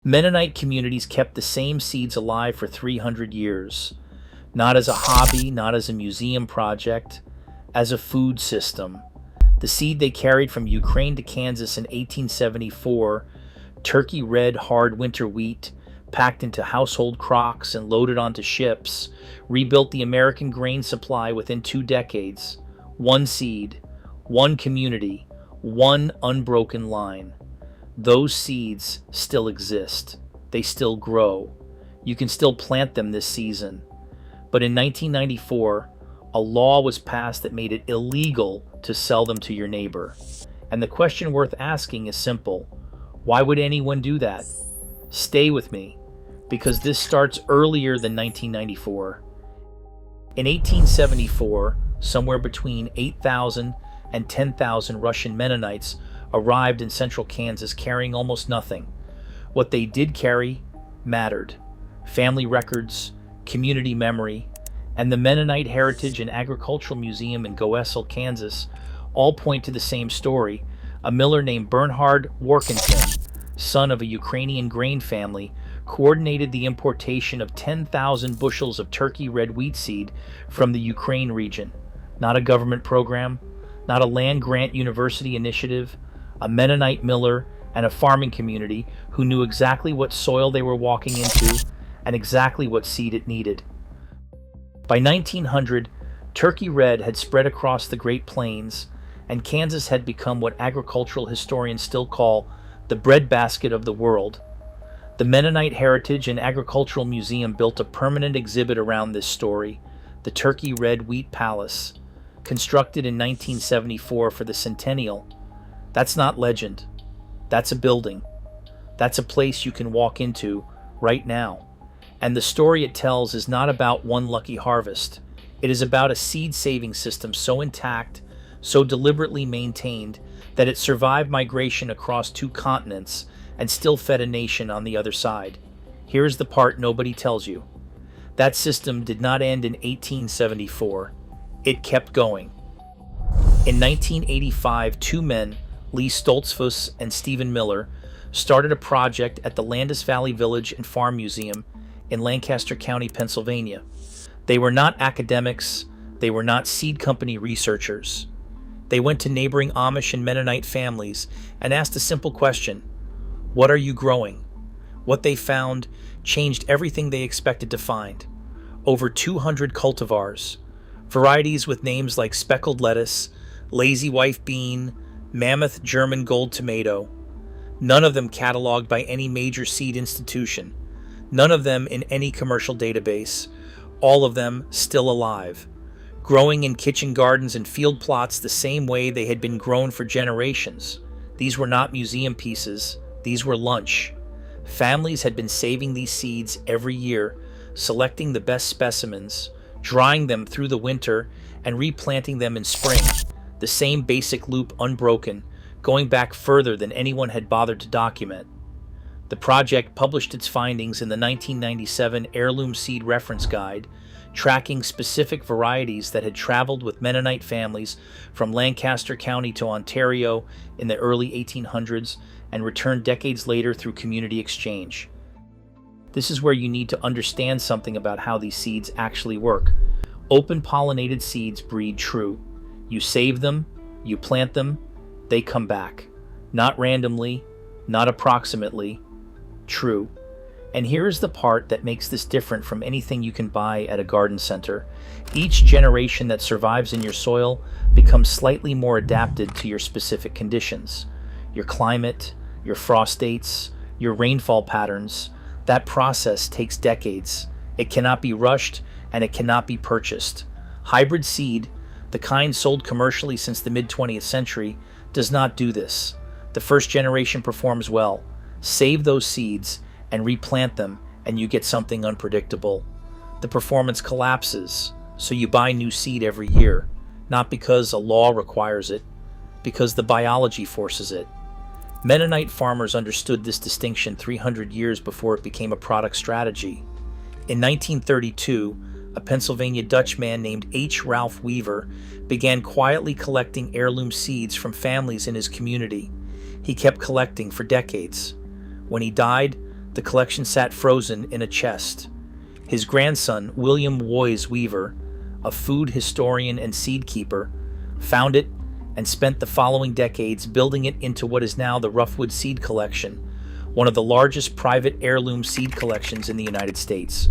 Mennonite communities kept the same seeds alive for 300 years, not as a hobby, not as a museum project, as a food system. The seed they carried from Ukraine to Kansas in 1874, turkey red hard winter wheat, packed into household crocks and loaded onto ships, rebuilt the American grain supply within 2 decades. One seed, one community, one unbroken line. Those seeds still exist. They still grow. You can still plant them this season. But in 1994, a law was passed that made it illegal to sell them to your neighbor. And the question worth asking is simple. Why would anyone do that? Stay with me, because this starts earlier than 1994. In 1874, somewhere between 8,000 and 10,000 Russian Mennonites arrived in central Kansas carrying almost nothing. What they did carry mattered. Family records, community memory, and the Mennonite Heritage and Agricultural Museum in Goessel, Kansas, all point to the same story. A miller named Bernhard Warkentin, son of a Ukrainian grain family, coordinated the importation of 10,000 bushels of turkey red wheat seed from the Ukraine region. Not a government program, not a land-grant university initiative, a Mennonite miller and a farming community who knew exactly what soil they were walking into and exactly what seed it needed. By 1900, turkey red had spread across the Great Plains, and Kansas had become what agricultural historians still call the breadbasket of the world. The Mennonite Heritage and Agricultural Museum built a permanent exhibit around this story, the Turkey Red Wheat Palace, constructed in 1974 for the centennial. That's not legend. That's a building. That's a place you can walk into right now. And the story it tells is not about one lucky harvest. It is about a seed-saving system so intact, so deliberately maintained, that it survived migration across 2 continents and still fed a nation on the other side. Here's the part nobody tells you. That system did not end in 1874. It kept going. In 1985, 2 men, Lee Stoltzfus and Stephen Miller, started a project at the Landis Valley Village and Farm Museum in Lancaster County, Pennsylvania. They were not academics. They were not seed company researchers. They went to neighboring Amish and Mennonite families and asked a simple question. What are you growing? What they found changed everything they expected to find. Over 200 cultivars, varieties with names like speckled lettuce, lazy wife bean, mammoth German gold tomato. None of them cataloged by any major seed institution. None of them in any commercial database. All of them still alive, growing in kitchen gardens and field plots the same way they had been grown for generations. These were not museum pieces. These were lunch. Families had been saving these seeds every year, selecting the best specimens, drying them through the winter, and replanting them in spring. The same basic loop unbroken, going back further than anyone had bothered to document. The project published its findings in the 1997 Heirloom Seed Reference Guide, tracking specific varieties that had traveled with Mennonite families from Lancaster County to Ontario in the early 1800s and returned decades later through community exchange. This is where you need to understand something about how these seeds actually work. Open-pollinated seeds breed true. You save them, you plant them, they come back. Not randomly, not approximately, true. And here's the part that makes this different from anything you can buy at a garden center. Each generation that survives in your soil becomes slightly more adapted to your specific conditions. Your climate, your frost dates, your rainfall patterns. That process takes decades. It cannot be rushed and it cannot be purchased. Hybrid seed, the kind sold commercially since the mid-20th century, does not do this. The first generation performs well. Save those seeds and replant them, and you get something unpredictable. The performance collapses, so you buy new seed every year, not because a law requires it, because the biology forces it. Mennonite farmers understood this distinction 300 years before it became a product strategy. In 1932, a Pennsylvania Dutch man named H. Ralph Weaver began quietly collecting heirloom seeds from families in his community. He kept collecting for decades. When he died, The collection sat frozen in a chest. His grandson, William Woys Weaver, a food historian and seed keeper, found it and spent the following decades building it into what is now the Roughwood Seed Collection, one of the largest private heirloom seed collections in the United States.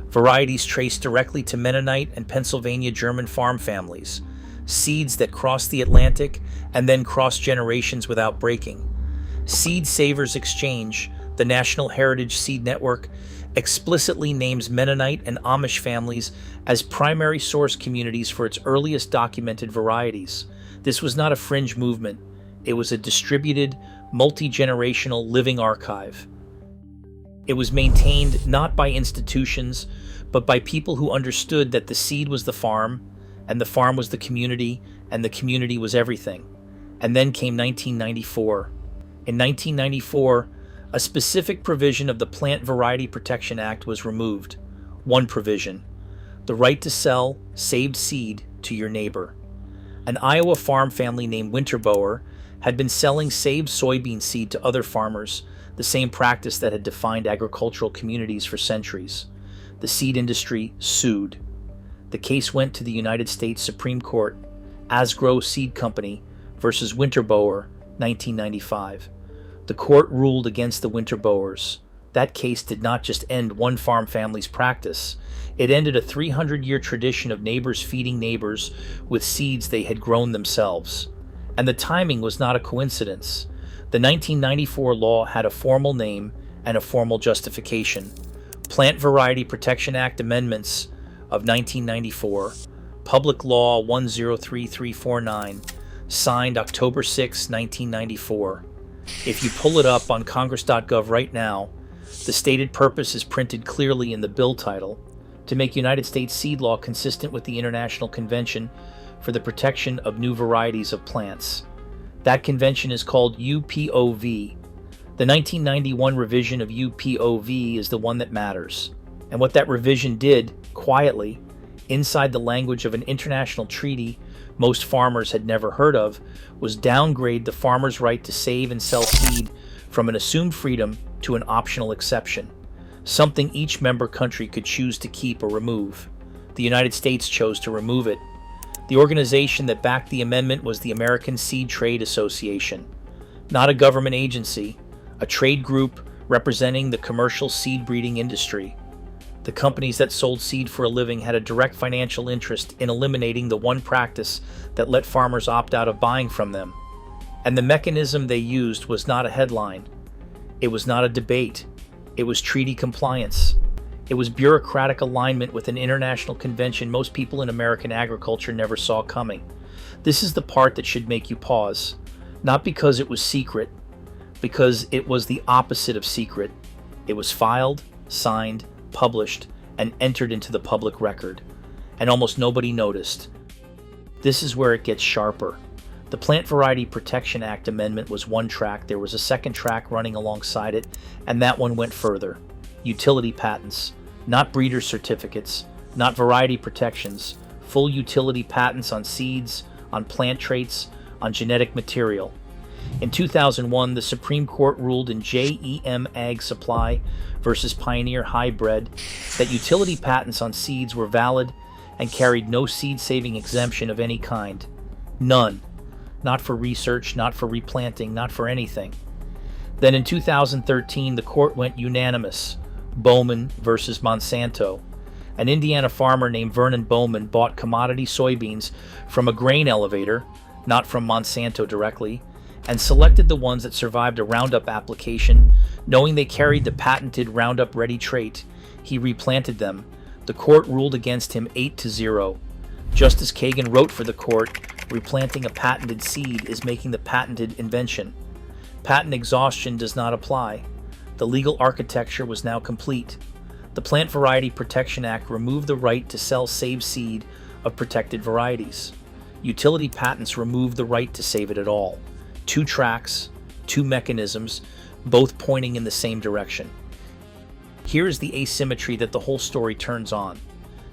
Varieties traced directly to Mennonite and Pennsylvania German farm families, seeds that cross the Atlantic and then cross generations without breaking. Seed Savers Exchange, the National Heritage Seed Network, explicitly names Mennonite and Amish families as primary source communities for its earliest documented varieties. This was not a fringe movement. It was a distributed, multi-generational living archive. It was maintained not by institutions, but by people who understood that the seed was the farm, and the farm was the community, and the community was everything. And then came 1994. In 1994, a specific provision of the Plant Variety Protection Act was removed. One provision: the right to sell saved seed to your neighbor. An Iowa farm family named Winterboer had been selling saved soybean seed to other farmers, the same practice that had defined agricultural communities for centuries. The seed industry sued. The case went to the United States Supreme Court, Asgrow Seed Company versus Winterboer, 1995. The court ruled against the Winterboers. That case did not just end one farm family's practice. It ended a 300-year tradition of neighbors feeding neighbors with seeds they had grown themselves. And the timing was not a coincidence. The 1994 law had a formal name and a formal justification. Plant Variety Protection Act Amendments of 1994, Public Law 103349, signed October 6, 1994. If you pull it up on congress.gov right now, the stated purpose is printed clearly in the bill title: to make United States seed law consistent with the International Convention for the Protection of New Varieties of Plants. That convention is called UPOV. The 1991 revision of UPOV is the one that matters. And what that revision did, quietly, inside the language of an international treaty most farmers had never heard of, was downgrade the farmer's right to save and sell seed from an assumed freedom to an optional exception, something each member country could choose to keep or remove. The United States chose to remove it. The organization that backed the amendment was the American Seed Trade Association, not a government agency, a trade group representing the commercial seed breeding industry. The companies that sold seed for a living had a direct financial interest in eliminating the one practice that let farmers opt out of buying from them. And the mechanism they used was not a headline. It was not a debate. It was treaty compliance. It was bureaucratic alignment with an international convention most people in American agriculture never saw coming. This is the part that should make you pause. Not because it was secret, because it was the opposite of secret. It was filed, signed, published, and entered into the public record, and almost nobody noticed. This is where it gets sharper. The Plant Variety Protection Act amendment was one track. There was a second track running alongside it, and that one went further. Utility patents, not breeder certificates, not variety protections, full utility patents on seeds, on plant traits, on genetic material. In 2001, the Supreme Court ruled in JEM Ag Supply versus Pioneer Hybrid that utility patents on seeds were valid and carried no seed-saving exemption of any kind. None. Not for research, not for replanting, not for anything. Then in 2013, the court went unanimous. Bowman versus Monsanto. An Indiana farmer named Vernon Bowman bought commodity soybeans from a grain elevator, not from Monsanto directly, and selected the ones that survived a Roundup application, knowing they carried the patented Roundup Ready trait. He replanted them. The court ruled against him 8-0. Justice Kagan wrote for the court, replanting a patented seed is making the patented invention. Patent exhaustion does not apply. The legal architecture was now complete. The Plant Variety Protection Act removed the right to sell saved seed of protected varieties. Utility patents removed the right to save it at all. Two tracks, two mechanisms, both pointing in the same direction. Here is the asymmetry that the whole story turns on.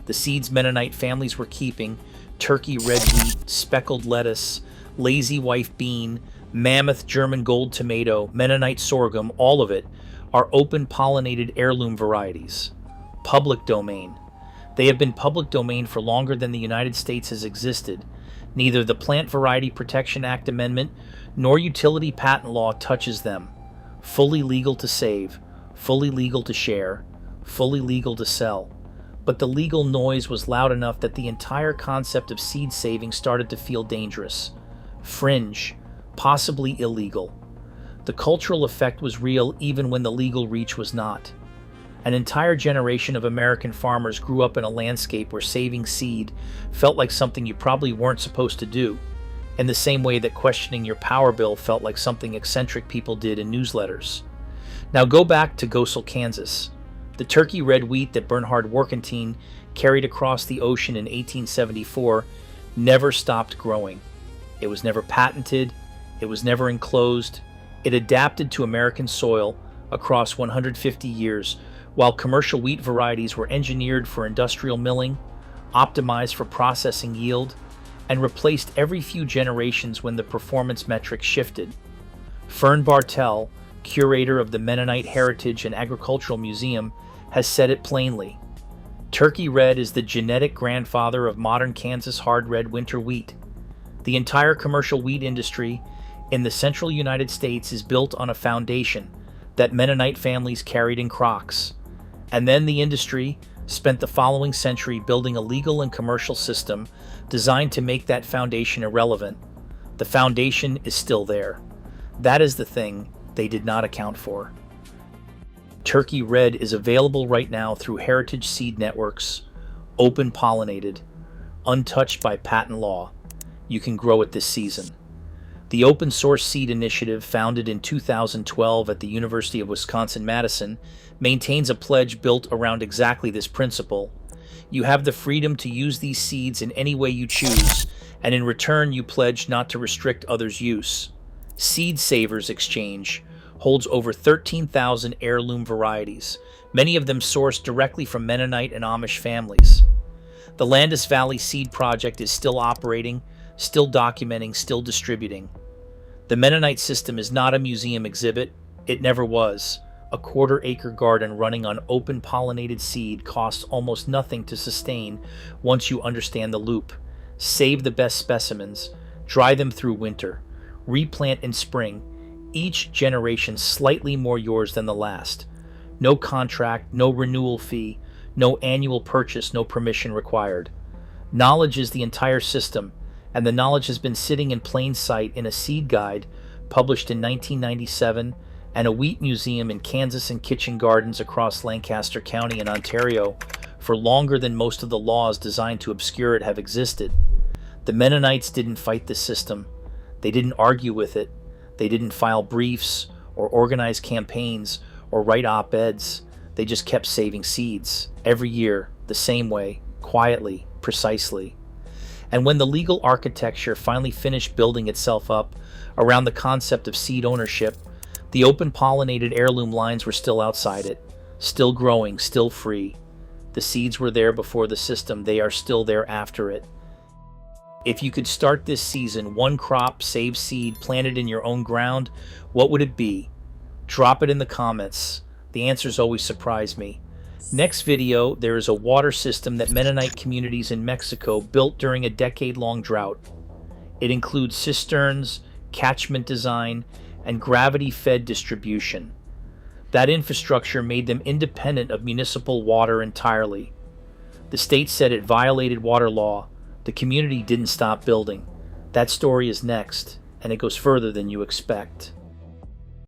The seeds Mennonite families were keeping, turkey red wheat, speckled lettuce, lazy wife bean, mammoth German gold tomato, Mennonite sorghum, all of it, are open-pollinated heirloom varieties. Public domain. They have been public domain for longer than the United States has existed. Neither the Plant Variety Protection Act amendment nor utility patent law touches them. Fully legal to save, fully legal to share, fully legal to sell. But the legal noise was loud enough that the entire concept of seed saving started to feel dangerous. Fringe, possibly illegal. The cultural effect was real even when the legal reach was not. An entire generation of American farmers grew up in a landscape where saving seed felt like something you probably weren't supposed to do, in the same way that questioning your power bill felt like something eccentric people did in newsletters. Now go back to Gosel, Kansas. The turkey red wheat that Bernhard Werkentine carried across the ocean in 1874 never stopped growing. It was never patented, it was never enclosed. It adapted to American soil across 150 years, while commercial wheat varieties were engineered for industrial milling, optimized for processing yield, and replaced every few generations when the performance metrics shifted. Fern Bartel, curator of the Mennonite Heritage and Agricultural Museum, has said it plainly. Turkey red is the genetic grandfather of modern Kansas hard red winter wheat. The entire commercial wheat industry in the central United States is built on a foundation that Mennonite families carried in crocks. And then the industry spent the following century building a legal and commercial system designed to make that foundation irrelevant. The foundation is still there. That is the thing they did not account for. Turkey red is available right now through Heritage Seed Networks, open-pollinated, untouched by patent law. You can grow it this season. The Open Source Seed Initiative, founded in 2012 at the University of Wisconsin-Madison, maintains a pledge built around exactly this principle. You have the freedom to use these seeds in any way you choose, and in return you pledge not to restrict others' use. Seed Savers Exchange holds over 13,000 heirloom varieties, many of them sourced directly from Mennonite and Amish families. The Landis Valley Seed Project is still operating, still documenting, still distributing. The Mennonite system is not a museum exhibit. It never was. A quarter-acre garden running on open-pollinated seed costs almost nothing to sustain once you understand the loop. Save the best specimens, dry them through winter, replant in spring, each generation slightly more yours than the last. No contract, no renewal fee, no annual purchase, no permission required. Knowledge is the entire system, and the knowledge has been sitting in plain sight in a seed guide published in 1997 and a wheat museum in Kansas and kitchen gardens across Lancaster County in Ontario for longer than most of the laws designed to obscure it have existed. The Mennonites didn't fight the system. They didn't argue with it. They didn't file briefs or organize campaigns or write op-eds. They just kept saving seeds every year, the same way, quietly, precisely. And when the legal architecture finally finished building itself up around the concept of seed ownership, the open-pollinated heirloom lines were still outside it, still growing, still free. The seeds were there before the system. They are still there after it. If you could start this season, one crop, save seed, planted in your own ground, what would it be? Drop it in the comments. The answers always surprise me. Next video, there is a water system that Mennonite communities in Mexico built during a decade-long drought. It includes cisterns, catchment design, and gravity-fed distribution. That infrastructure made them independent of municipal water entirely. The state said it violated water law. The community didn't stop building. That story is next, and it goes further than you expect.